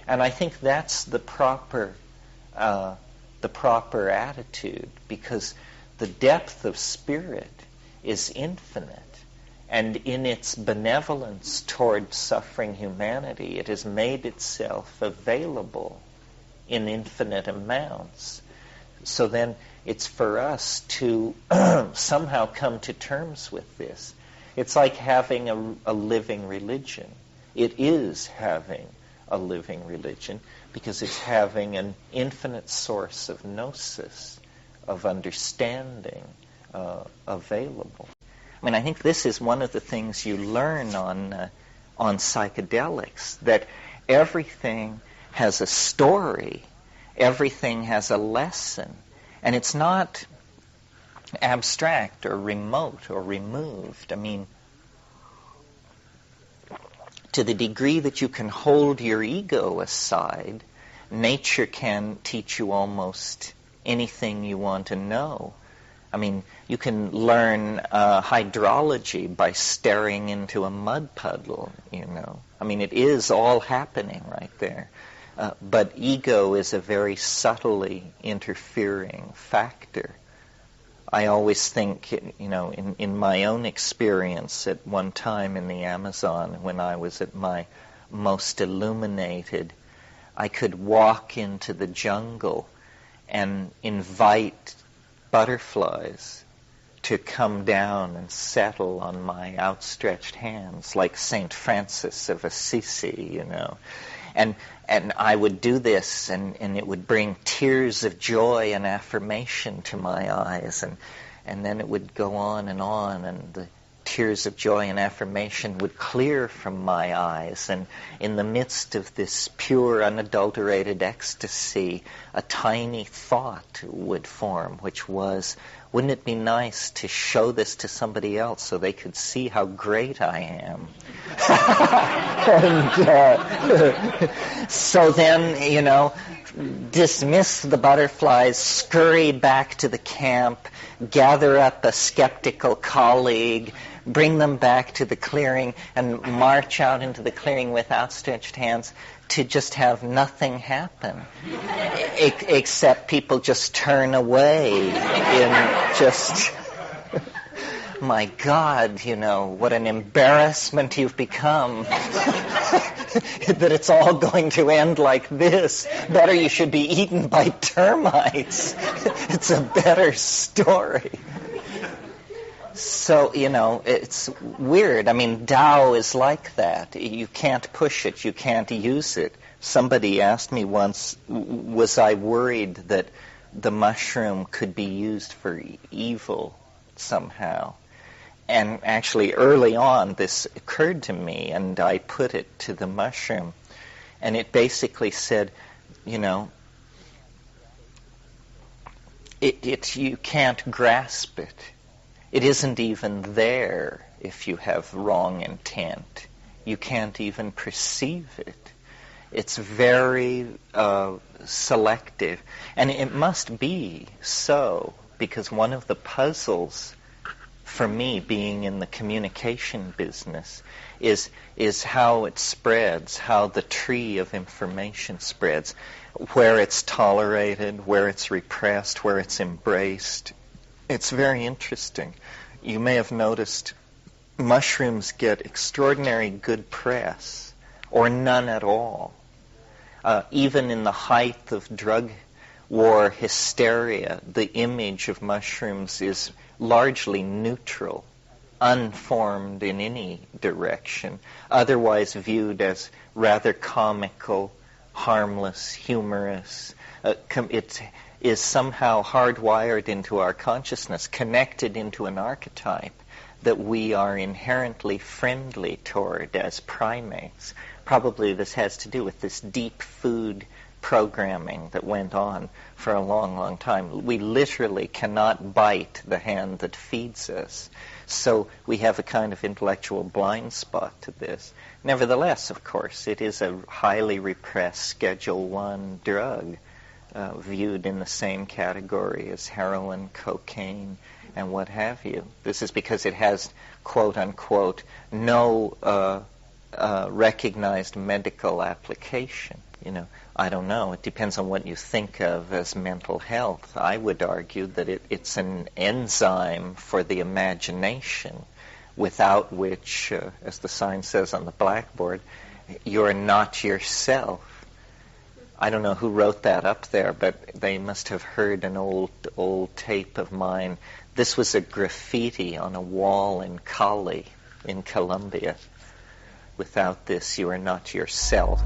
And I think that's the proper attitude, because the depth of spirit is infinite. And in its benevolence toward suffering humanity, it has made itself available in infinite amounts. So then it's for us to somehow come to terms with this. It's like having a living religion. It is having a living religion because it's having an infinite source of gnosis, of understanding available. I mean, I think this is one of the things you learn on psychedelics, that everything has a story, everything has a lesson, and it's not abstract or remote or removed. I mean, to the degree that you can hold your ego aside, nature can teach you almost anything you want to know. I mean, you can learn hydrology by staring into a mud puddle, you know. I mean, it is all happening right there. But ego is a very subtly interfering factor. I always think, you know, in my own experience at one time in the Amazon, when I was at my most illuminated, I could walk into the jungle and invite butterflies to come down and settle on my outstretched hands, like St. Francis of Assisi, you know. And I would do this, and it would bring tears of joy and affirmation to my eyes, and then it would go on, and the tears of joy and affirmation would clear from my eyes, and in the midst of this pure, unadulterated ecstasy, a tiny thought would form, which was, wouldn't it be nice to show this to somebody else so they could see how great I am? And so then, you know, dismiss the butterflies, scurry back to the camp, gather up a skeptical colleague, bring them back to the clearing, and march out into the clearing with outstretched hands to just have nothing happen, except people just turn away in just, my God, you know, what an embarrassment you've become. That it's all going to end like this. Better you should be eaten by termites. It's a better story. So, you know, it's weird. I mean, Tao is like that. You can't push it. You can't use it. Somebody asked me once, was I worried that the mushroom could be used for evil somehow? And actually, early on, this occurred to me, and I put it to the mushroom. And it basically said, you know, you can't grasp it. It isn't even there if you have wrong intent. You can't even perceive it. It's very selective. And it must be so, because one of the puzzles for me, being in the communication business, is how it spreads, how the tree of information spreads, where it's tolerated, where it's repressed, where it's embraced. It's very interesting. You may have noticed mushrooms get extraordinary good press, or none at all. Even in the height of drug war hysteria, the image of mushrooms is largely neutral, unformed in any direction, otherwise viewed as rather comical, harmless, humorous. It is somehow hardwired into our consciousness, connected into an archetype that we are inherently friendly toward as primates. Probably this has to do with this deep food programming that went on for a long, long time. We literally cannot bite the hand that feeds us. So we have a kind of intellectual blind spot to this. Nevertheless, of course, it is a highly repressed Schedule I drug, viewed in the same category as heroin, cocaine, and what have you. This is because it has, quote unquote, no recognized medical application. I don't know. It depends on what you think of as mental health. I would argue that it's an enzyme for the imagination, without which, as the sign says on the blackboard, you're not yourself. I don't know who wrote that up there, but they must have heard an old tape of mine. This was a graffiti on a wall in Cali, in Colombia. Without this, you are not yourself.